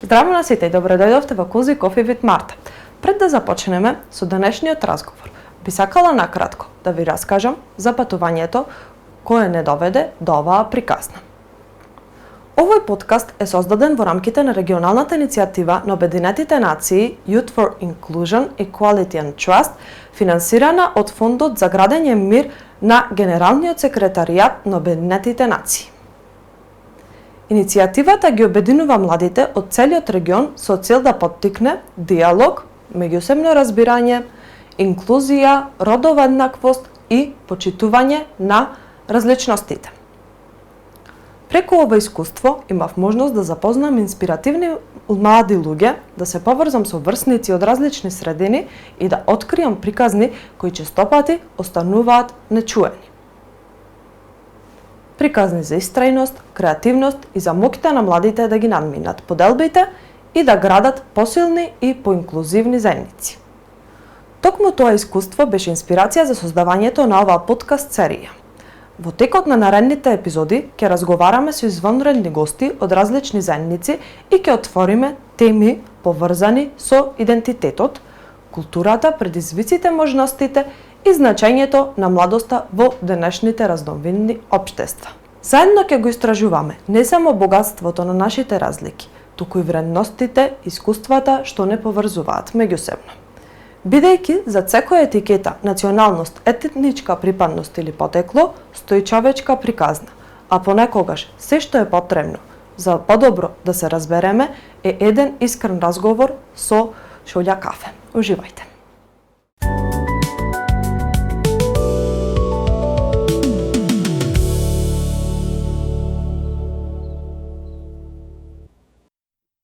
Здраво на сите и добро дојдовте во Cozy Coffee with Marta. Пред да започнеме со денешниот разговор, би сакала накратко да ви раскажам за патувањето кое не доведе до оваа приказна. Овој подкаст е создаден во рамките на регионалната иницијатива на Обединетите нации Youth for Inclusion, Equality and Trust, финансирана од Фондот за градење мир на Генералниот секретаријат на Обединетите нации. Иницијативата ги обединува младите од целиот регион со цел да поттикне диалог, меѓусебно разбирање, инклузија, родова еднаквост и почитување на различностите. Преку ова искуство имав можност да запознам инспиративни млади луѓе, да се поврзам со врсници од различни средини и да откриам приказни кои честопати остануваат нечуени. Приказни за истрајност, креативност и за моките на младите да ги надминат поделбите и да градат посилни и поинклузивни заедници. Токму тоа искуство беше инспирација за создавањето на оваа подкаст серија. Во текот на наредните епизоди ќе разговараме со извонредни гости од различни заедници и ќе отвориме теми поврзани со идентитетот, културата, предизвиците, можностите и значењето на младоста во денешните разновидни општества. Заедно ќе го истражуваме не само богатството на нашите разлики, туку и вредностите, искуствата што не поврзуваат меѓусебно. Бидејќи за секоја етикета, националност, етничка припадност или потекло, стои човечка приказна, а понекогаш се што е потребно за подобро да се разбереме е еден искрен разговор со шолја кафе. Уживајте!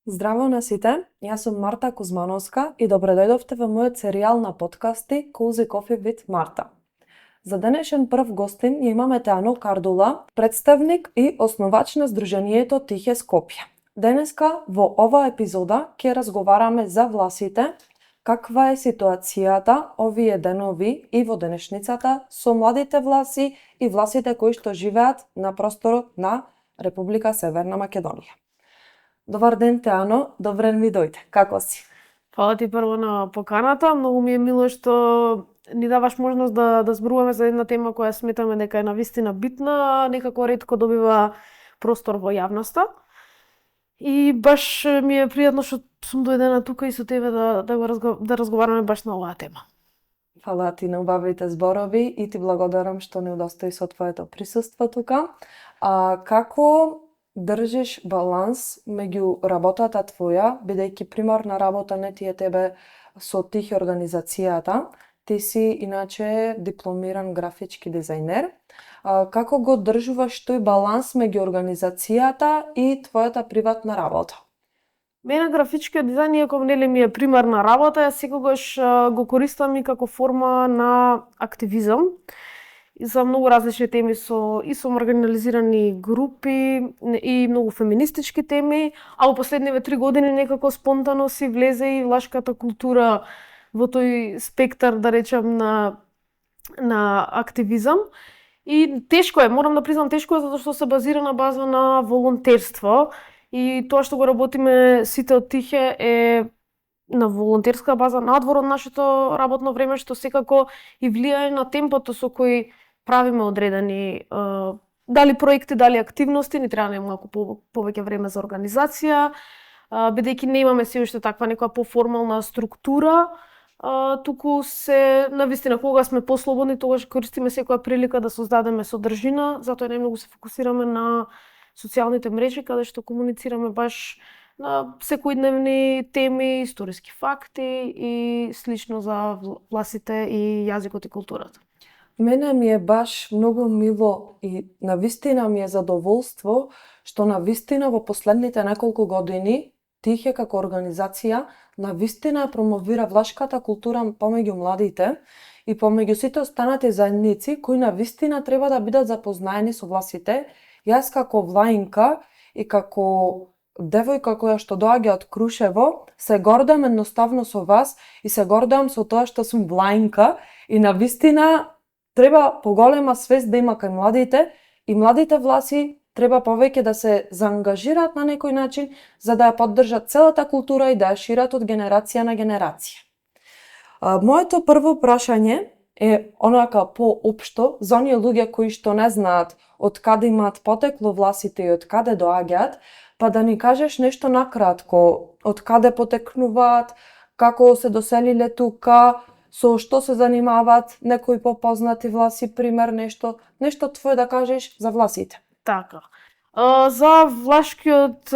Здраво на сите, јас сум Марта Кузмановска и добро дојдовте во мојот серијал на подкасти Cozy Coffee with Marta. За денешен прв гостин ја имаме Теано Кардула, представник и основач на Сдруженијето Тихе Скопје. Денеска во оваа епизода ќе разговараме за власите, каква е ситуацијата овие денови и во денешницата со младите власи и власите кои што живеат на просторот на Република Северна Македонија. Добар ден, Теано, добре ми дојде. Како си? Фала ти прво на поканата. Многу ми е мило што ни даваш можност да зборуваме за една тема која сметаме дека е навистина битна, некако ретко добива простор во јавноста. И баш ми е пријатно што сум дојдена тука и со тебе да разговараме баш на оваа тема. Фала ти на убавите зборови и ти благодарам што не удостои со твоето присуство тука. Како држиш баланс меѓу работата твоја, бидејќи примарна работа не ти е тебе со Тихе организацијата, ти си иначе дипломиран графички дизајнер. Како го држуваш тој баланс меѓу организацијата и твојата приватна работа? Мене графичкиот дизајн, иако нели ми е примарна работа, јас секогаш го користам и како форма на активизам. И за многу различни теми со маргинализирани групи и многу феминистички теми, а во последниве 3 години некако спонтано си влезе и влашката култура во тој спектар, да речам, на активизам. И тешко е, морам да признам, тешко е затоа што се базира на база на волонтерство и тоа што го работиме сите од Тихе е на волонтерска база надвор од нашето работно време, што секако и влијае на темпото со кој правиме одредени дали проекти, дали активности, ни треба малку повеќе време за организација, бидејќи не имаме се уште таква некоја поформална структура, туку се навистина кога сме послободни, тогаш користиме секоја прилика да создадеме содржина, затоа најмногу се фокусираме на социјалните мрежи каде што комуницираме баш на секојдневни теми, историски факти и слично за власите и јазикот и културата. Мене ми е баш многу мило и навистина ми е задоволство што навистина во последните неколку години Тихе како организација навистина промовира влашката култура помеѓу младите и помеѓу сите останати заедници кои навистина треба да бидат запознаени со власите. Јас како влаинка и како девојка која што доаѓа од Крушево, се гордам едноставно со вас и се гордам со тоа што сум влаинка и навистина треба поголема свест да има кај младите и младите власи треба повеќе да се заангажираат на некој начин за да ја поддржат целата култура и да ја шират од генерација на генерација. Моето прво прашање е онака поопшто за оние луѓе кои што не знаат од каде имаат потекло власите и од каде доаѓаат, па да ни кажеш нешто накратко, од каде потекнуваат, како се доселиле тука, со што се занимаваат, некои попознати власи, пример, нешто твое да кажеш за власите. Така. За влашкиот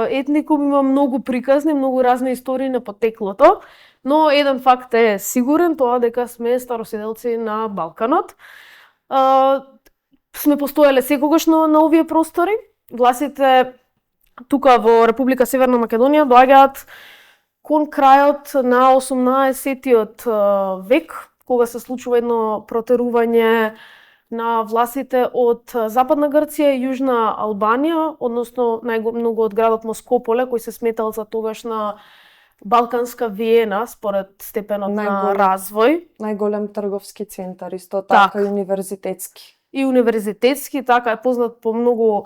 етникум има многу приказни, многу разни истории на потеклото, но еден факт е сигурен, тоа дека сме староседелци на Балканот. Сме постоеле секогаш на овие простори. Власите тука во Република Северна Македонија доаѓаат кон крајот на 18-тиот век, кога се случува едно протерување на власите од Западна Грција и Јужна Албанија, односно најмногу од градот Москополе, кој се сметал за тогашна Балканска Виена според степенот на развој. Најголем трговски центар, исто така и универзитетски. И универзитетски, така е познат по многу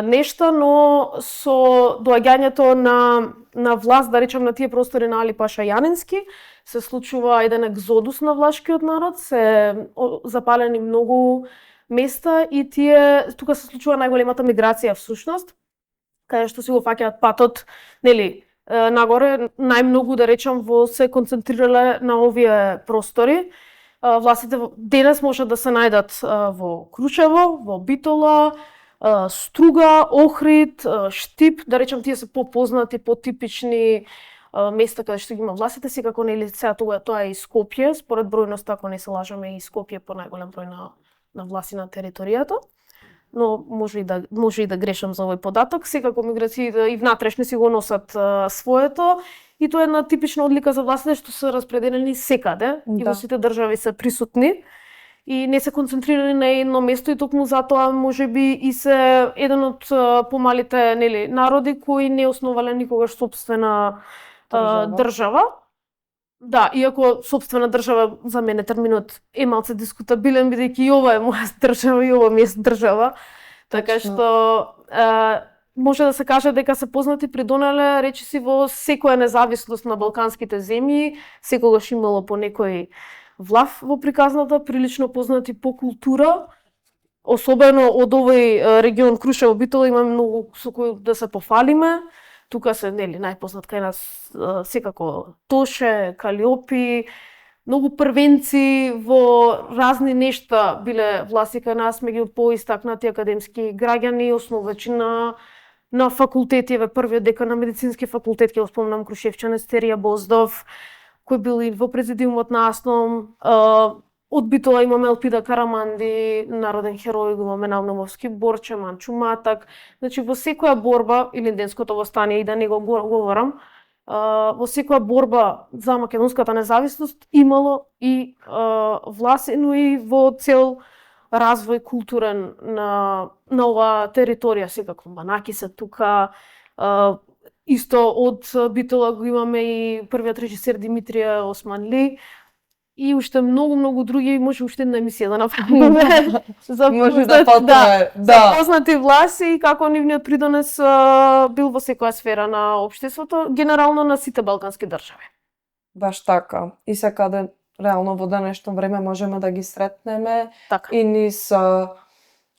нешта, но со доаѓањето на власт, да речем, на тие простори на Али Паша Јанински, се случува еден екзодус на влашкиот народ, се запалени многу места и тука се случува најголемата миграција всушност, каде што си го фаќаат патот, нели, нагоре, најмногу, да речем, се концентрирале на овие простори. Власите денес можат да се најдат во Крушево, во Битола, Струга, Охрид, Штип, да речем, тие се попознати, потипични места каде што ги има власите, секако нели сега тоа е и Скопје, според бројноста, ако не се лажеме, и Скопје по најголем број на власи на територијата. Но може и да грешам за овој податок, секако миграциите и внатрешни си го носат своето, и тоа е една типична одлика за властите што се распределени секаде, и во сите држави се присутни и не се концентрирани на едно место, и токму затоа можеби и се еден од помалите, нели, народи кои не основале никогаш собствена држава. Да, иако собствена држава за мене терминот е малце дискутабилен, бидејќи и ова е моја држава и ова ми е држава. Така што може да се каже дека се познати придонеле речиси во секоја независност на балканските земји, секогаш имало по некој влав во приказната, прилично познати по култура, особено од овој регион Крушево, Битола, има многу со кои да се пофалиме. Тука се, нели, најпознат кај нас секако Тоше, Калиопи, многу првенци во разни нешта биле власти кај нас, меѓу поистакнати академски граѓани, основачи на факултети, првиот декан на медицински факултет, ќе го спомнам Крушевчанец Терија Боздов, кој бил и во президиумот на АСНОМ. Од Битола имаме Елпида Караманди, народен херој, имаме Навномовски Борче, Манчу Матак. Значи, во секоја борба, или Денското востание, и да не го говорам, во секоја борба за македонската независност имало и власт, но и во цел развој културен на оваа територија, секако Банаки се тука. Исто од Битола го имаме и првиот режисер Димитрија Османли, и уште многу други, може уште една емисија да направиме за познати власти и како нивниот придонес бил во секоја сфера на општеството, генерално на сите балкански држави. Баш така. И секаде реално во денешно време можеме да ги сретнеме така. И низ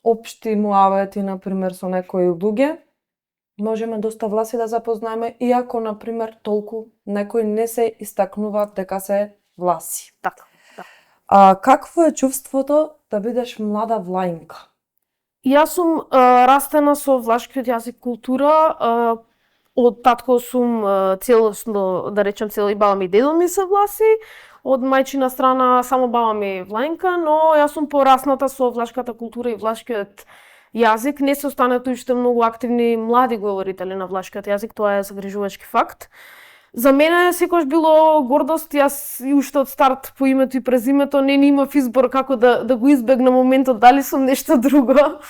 општи муавети, например, со некои луѓе. Можеме доста власти да запознаеме, иако, например, толку некои не се истакнуваат дека се власи. Така, да. Какво е чувството да бидеш млада влаинка? Јас сум растена со влашкиот јазик култура, од татко сум целосно, да речем, цел и баба ми и дедо ми се власи, од мајчина страна само баба ми влаинка, но јас сум порасната со влашката култура и влашкиот јазик. Не се останато уште многу активни млади говорители на влашкиот јазик, тоа е загрижувачки факт. За мене секогаш било гордост, јас и уште од старт по името и презимето не имав избор како да го избегнам моментот дали сум нешто друго.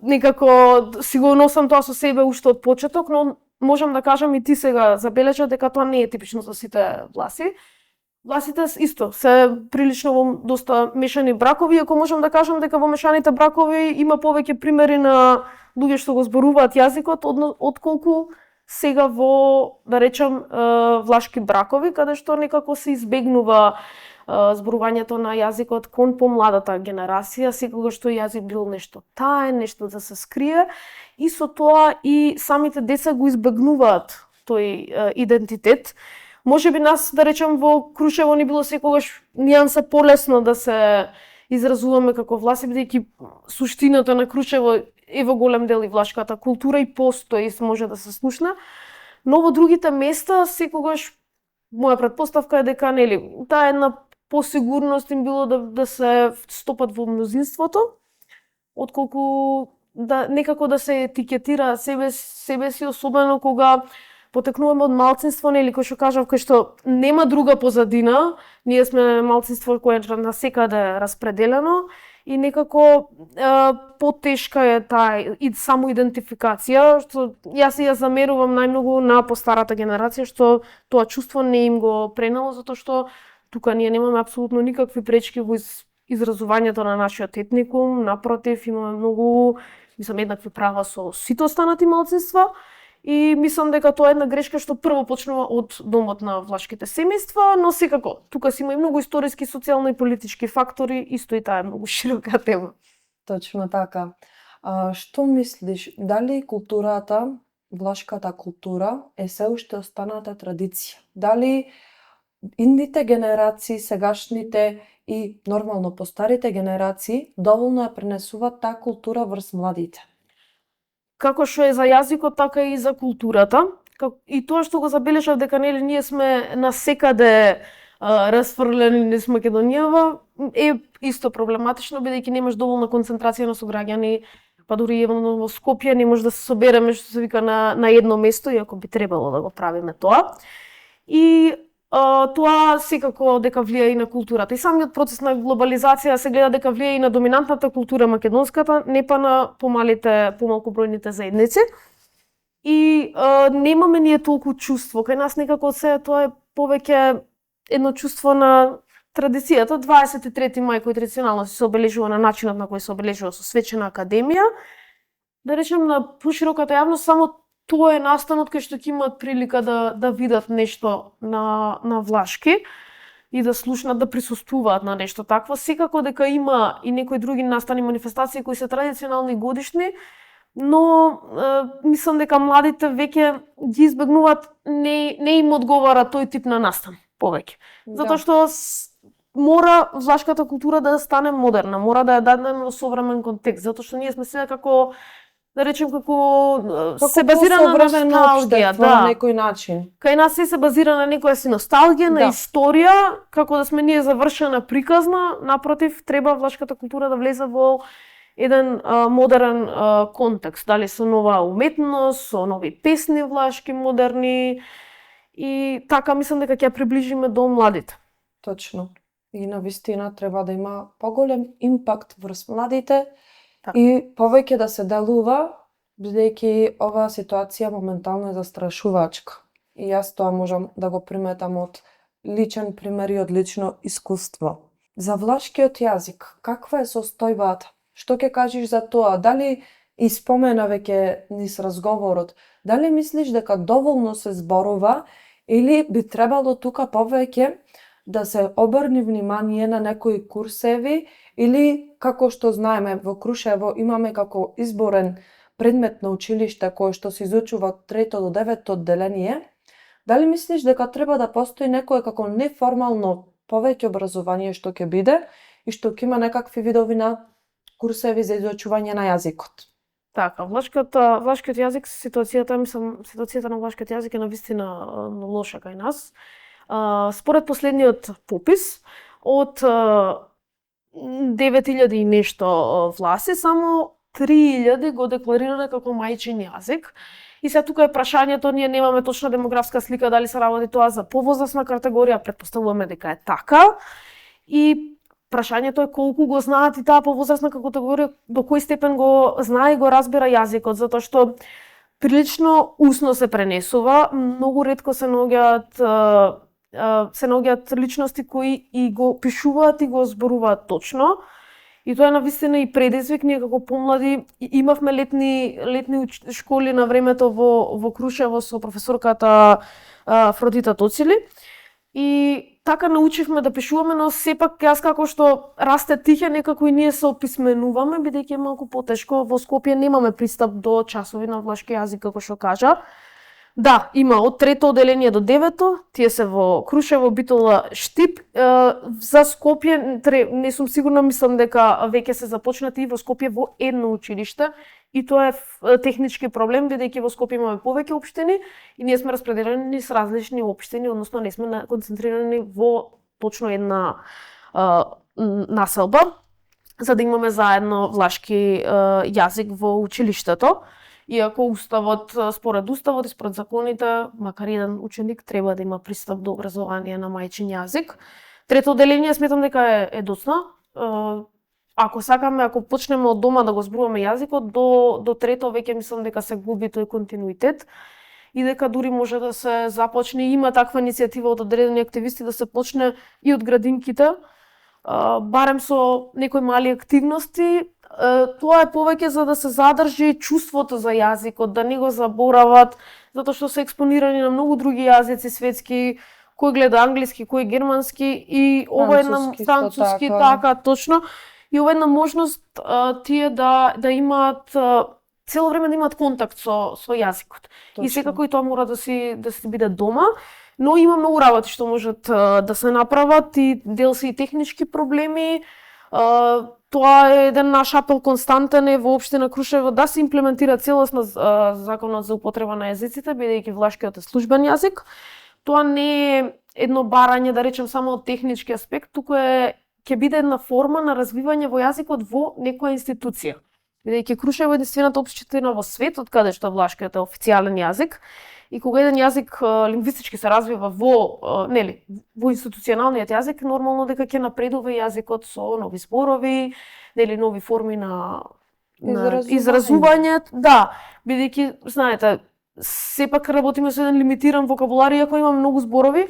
Некако си го носам тоа со себе уште од почеток, но можам да кажам и ти сега забележа дека тоа не е типично за сите власи. власите исто се прилично во доста мешани бракови, иако можам да кажам дека во мешаните бракови има повеќе примери на луѓе што го зборуваат јазикот отколку сега во, да речем, влашки бракови, каде што некако се избегнува зборувањето на јазикот кон помладата генерација, секогаш што јазик бил нешто таен, нешто да се скрие, и со тоа и самите деца го избегнуваат тој идентитет. Може би нас, да речем, во Крушево ни било секогаш нијанса полесно да се изразуваме како власи, бидејќи суштината на Крушево е во голем дел и влашката култура и постои, може да се слушна, но во другите места секогаш моја претпоставка е дека нели таа една посигурност им било да се стопат во мнозинството, отколку да некако да се етикетира себе си, особено кога потекнуваме од малцинство, нели, кој што кажав, кај што нема друга позадина, ние сме малцинство кое е насекаде распределено и некако потешка е таа самоидентификација, што јас ја замерувам најмногу на постарата генерација, што тоа чувство не им го пренело, затоа што тука ние немаме апсолутно никакви пречки во изразувањето на нашиот етникум, напротив, имаме многу, еднакви права со сите останати малцинства. И мислам дека тоа е една грешка што прво почнува од домот на влашките семејства, но секако, тука си има и многу историски, социјално и политички фактори, исто и таа е многу широка тема. Точно така. Што мислиш, дали културата, влашката култура е се уште останата традиција? Дали индите генерации, сегашните и нормално постарите генерации доволно ја пренесуваат таа култура врз младите? Како што е за јазикот, така и за културата. И тоа што го забележав дека нели ние сме насекаде расфрлени низ Македонијава е исто проблематично, бидејќи немаш доволна концентрација на сограѓани, па дури во Скопје не може да се собереме, што се вика, на едно место, иако би требало да го правиме тоа. И тоа секако дека влија и на културата. И самиот процес на глобализација се гледа дека влија и на доминантната култура македонската, не па на помалку бројните заедници. И немаме ние толку чувство. Кај нас некако се тоа е повеќе едно чувство на традицијата. 23 мај кој традиционално се обележува на начинот на кој се обележува со свечена академија. Да речем на пошироката јавност само тоа е настанот кај што ќе имаат прилика да видат нешто на влашки и да слушнат, да присуствуваат на нешто такво. Секако дека има и некои други настани, манифестации кои се традиционални и годишни, но мислам дека младите веќе ги избегнуваат, не им одговара тој тип на настан повеќе. Затоа што мора влашката култура да стане модерна, мора да ја дадеме во современ контекст, затоа што ние сме сега како, да речем, како се базира на носталгија, на некој начин. Кај нас се базира на некоја си носталгија, на историја, како да сме ние завршена приказна, напротив, треба влашката култура да влезе во еден модерен контекст, дали со нова уметност, со нови песни влашки модерни, и така мислам дека ќе ја приближиме до младите. Точно. И навистина треба да има поголем импакт врз младите, и повеќе да се делува, бидејќи оваа ситуација моментално е застрашувачка. И јас тоа можам да го приметам од личен пример и од лично искуство. За влашкиот јазик, каква е состојбата? Што ќе кажеш за тоа? Дали и спомена веќе низ разговорот, дали мислиш дека доволно се зборува или би требало тука повеќе да се обрни внимание на некои курсеви, или како што знаеме во Крушево имаме како изборен предмет на училиште кој што се изучува од 3 до 9 одделение, дали мислиш дека треба да постои некое како неформално повеќе образование што ќе биде и што ќе има некакви видови на курсеви за изучување на јазикот? Така, влашкиот јазик, ситуацијата на влашкиот јазик е навистина лоша кај нас. Според последниот попис, од 9000 и нешто власи, само 3000 го декларирале како мајчин јазик. И сега тука е прашањето, ние немаме точна демографска слика, дали се работи тоа за повозрасна категорија, претпоставуваме дека е така. И прашањето е колку го знаат и таа повозрасна категорија, до кој степен го знае и го разбира јазикот, затоа што прилично усно се пренесува, многу ретко се наоѓаат се наоѓаат личности кои и го пишуваат и го зборуваат точно. И тоа е навистина и предизвик. Ние како помлади имавме летни школи на времето во Крушево со професорката Афродита Тоцили. И така научивме да пишуваме, но сепак јас како што расте Тихе, некако и ние се описменуваме, бидејќи е малку потешко. Во Скопје немаме пристап до часови на влашки јазик, како што кажа. Да, има од 3-то оделение до 9-то, тие се во Крушево, Битола, Штип. За Скопје не сум сигурна, мислам дека веќе се започнати и во Скопје во едно училиште. И тоа е технички проблем, бидејќи во Скопје имаме повеќе општини и ние сме распределени с различни општини, односно не сме концентрирани во точно една населба, за да имаме заедно влашки јазик во училиштето. Иако уставот, според уставот и според законите, макар еден ученик треба да има пристап до образование на мајчин јазик. Трето оделение сметам дека е доцна. Ако сакаме, ако почнеме од дома да го зборуваме јазикот, до трето веќе мислам дека се губи тој континуитет и дека дури може да се започне, има таква иницијатива од одредени активисти да се почне и од градинките, барем со некои мали активности. Тоа е повеќе за да се задржи чувството за јазикот, да не го заборават, затоа што се експонирани на многу други јазици светски, кој гледа англиски, кој германски и ова е една француски, така точно. И ова е една можност тие да имаат цело време да имаат контакт со јазикот. Точно. И секако и тоа мора да си биде дома, но има многу работи што можат да се направат и дел се и технички проблеми. Тоа е еден наш апел константен е во општина Крушево да се имплементира целосно законот за употреба на јазиците, бидејќи влашкиот е службен јазик. Тоа не е едно барање, да речем, само од технички аспект, туку ќе биде една форма на развивање во јазикот во некоја институција. Бидејќи Крушево е единствената општина во светот каде што влашкиот е официјален јазик. И кога еден јазик лингвистички се развива во институционалниот јазик, нормално дека ќе напредува јазикот со нови зборови, нови форми на изразување. Да, бидејќи знаете, сепак работиме со еден лимитиран вокабулар, иако имаме многу зборови.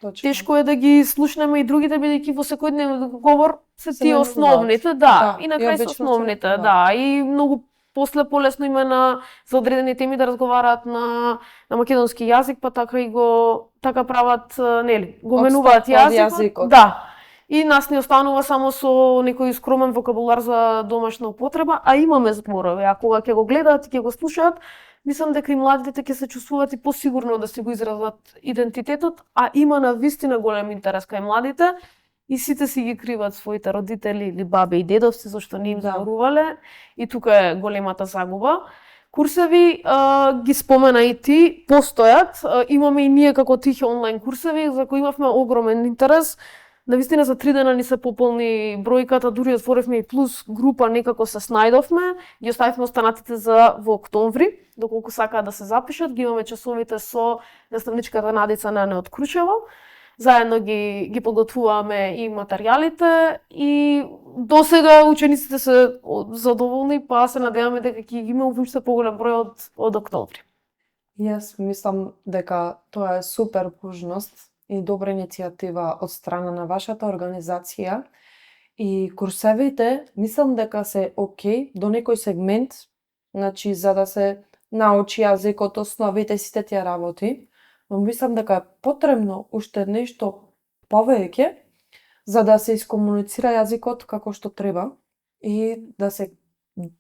Точно. Тешко е да ги слушнеме и другите, бидејќи во секојдневен говор се тие основните, да, и на крај се основните, да, и многу после полесно има за одредени теми да разговараат на македонски јазик, па така и така прават, го менуваат јазикот. Да. И нас не останува само со некој скромен вокабулар за домашна употреба, а имаме зборови, а кога ќе го гледаат и ќе го слушаат, мислам дека и младите ќе се чувствуваат и посигурно да си го изразат идентитетот, а има навистина голем интерес кај младите и сите си ги криват своите родители или баби и дедовци зашто не им зборувале и тука е големата загуба. Курсеви ги спомена и ти, постојат, имаме и ние како Тихе онлайн курсеви за кои имавме огромен интерес. Навистина за 3 дена ни се пополни бројката, дури отворивме и плюс група, некако се снајдовме, ги оставивме останатите за во октомври, доколку сакаат да се запишат, ги имаме часовите со наставничката Надица Нане од Крушево. Заедно ги подготвуваме и материјалите и досега учениците се задоволни, па се надеваме дека ќе ги имаме уште поголем број од октомври. Јас мислам дека тоа е супер можност и добра иницијатива од страна на вашата организација и курсевите мислам дека се окей до некој сегмент, значи за да се научи јазикот, основите, сите тие работи, но мислам дека е потребно уште нешто повеќе за да се искомуницира јазикот како што треба и да се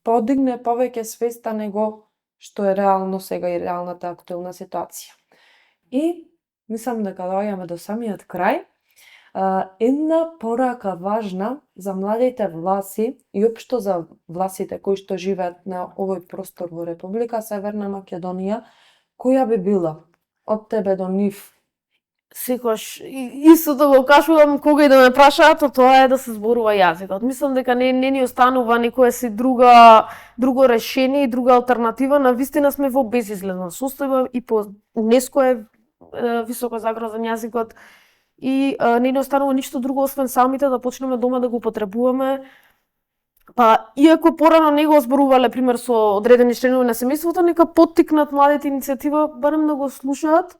подигне повеќе свеста него што е реално сега и реалната актуелна ситуација. И мислам дека доаѓаме до самиот крај. Една порака важна за младите власи и општо за власите кои што живеат на овој простор во Република Северна Македонија, која би била од тебе до нив? Секогаш истото го кажувам кога и да ме прашаат, тоа е да се зборува јазикот. Мислам дека не ни останува никоја си друго решение и друга алтернатива. Навистина сме во безизгледна состојба и по УНЕСКО е високо загрозен јазикот и не ни останува ништо друго освен самите да почнеме дома да го употребуваме. Па, иако порано не го зборувале, пример, со одредени членови на семејството, нека поттикнат младите иницијатива, барем да го слушаат,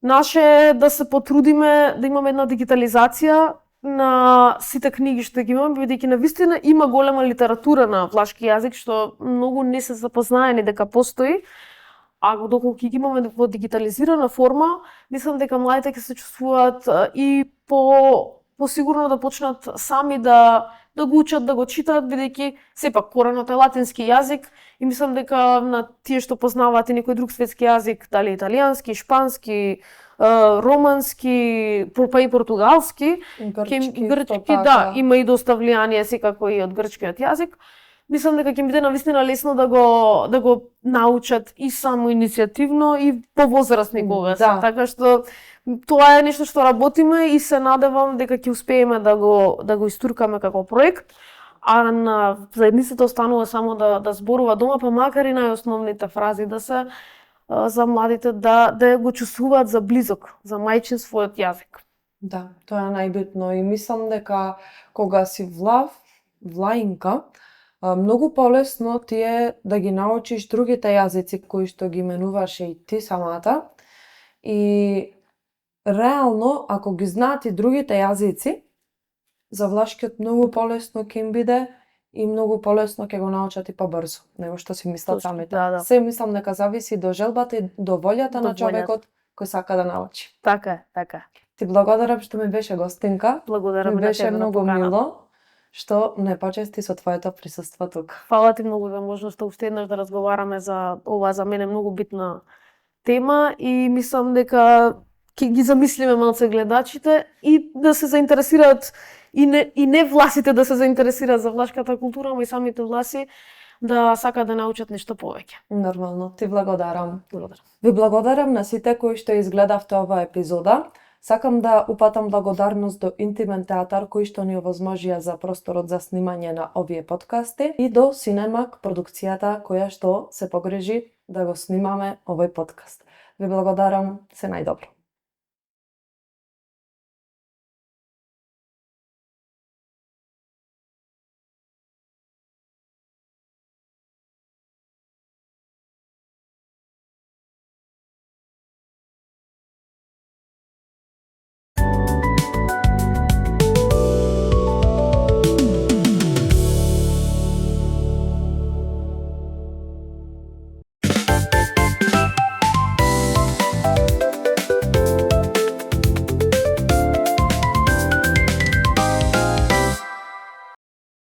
Наше е да се потрудиме да имаме една дигитализација на сите книги што ги имаме, бидејќи навистина има голема литература на влашки јазик што многу не се запознаени дека постои, а доколку ги имаме во дигитализирана форма, мислам дека младите ќе се чувствуваат и посигурно да почнат сами да го учат, да го читаат, бидејќи сепак коренот е латински јазик и мислам дека на тие што познаваат и некој друг светски јазик, дали италијански, шпански, романски, па и португалски, грчки, да, има и доста влијание секако и од грчкиот јазик. Мислам дека ќе биде навистина лесно да го научат и само иницијативно и повозрастни кога се. Така што тоа е нешто што работиме и се надевам дека ќе успееме да го истуркаме како проект. А на заедницата останува само да зборува дома, па макар и најосновните фрази да се за младите да го чувствуваат за близок, за мајчинствојот јазик. Да, тоа е најбитно и мислам дека кога си влаинка, многу полесно ти е да ги научиш другите јазици кои што ги менуваше и ти самата. И реално, ако ги знаат и другите јазици, за влашкиот многу полесно ќе им биде и многу полесно ќе го научат и побрзо, него што си мислат самите. Се мислам дека зависи до желбата и до волјата на човекот кој сака да научи. Така е, така. Ти благодарам што ми беше гостинка. Благодарам на тебе. Беше многу мило што не почести со твоето присуство тука. Фала ти многу за можноста уште еднаш да разговараме за ова за мене многу битна тема и мислам дека ќе ги замислиме малце гледачите и да се заинтересираат и не власите да се заинтересираат за влашката култура, ама и самите власи да сакаат да научат нешто повеќе. Нормално, ти благодарам. Ви благодарам на сите кои што изгледавте оваа епизода. Сакам да упатам благодарност до Интимен театар кои што ни овозможија за просторот за снимање на овие подкасти и до Синемак продукцијата која што се погрежи да го снимаме овој подкаст. Ви благодарам, се најдобро.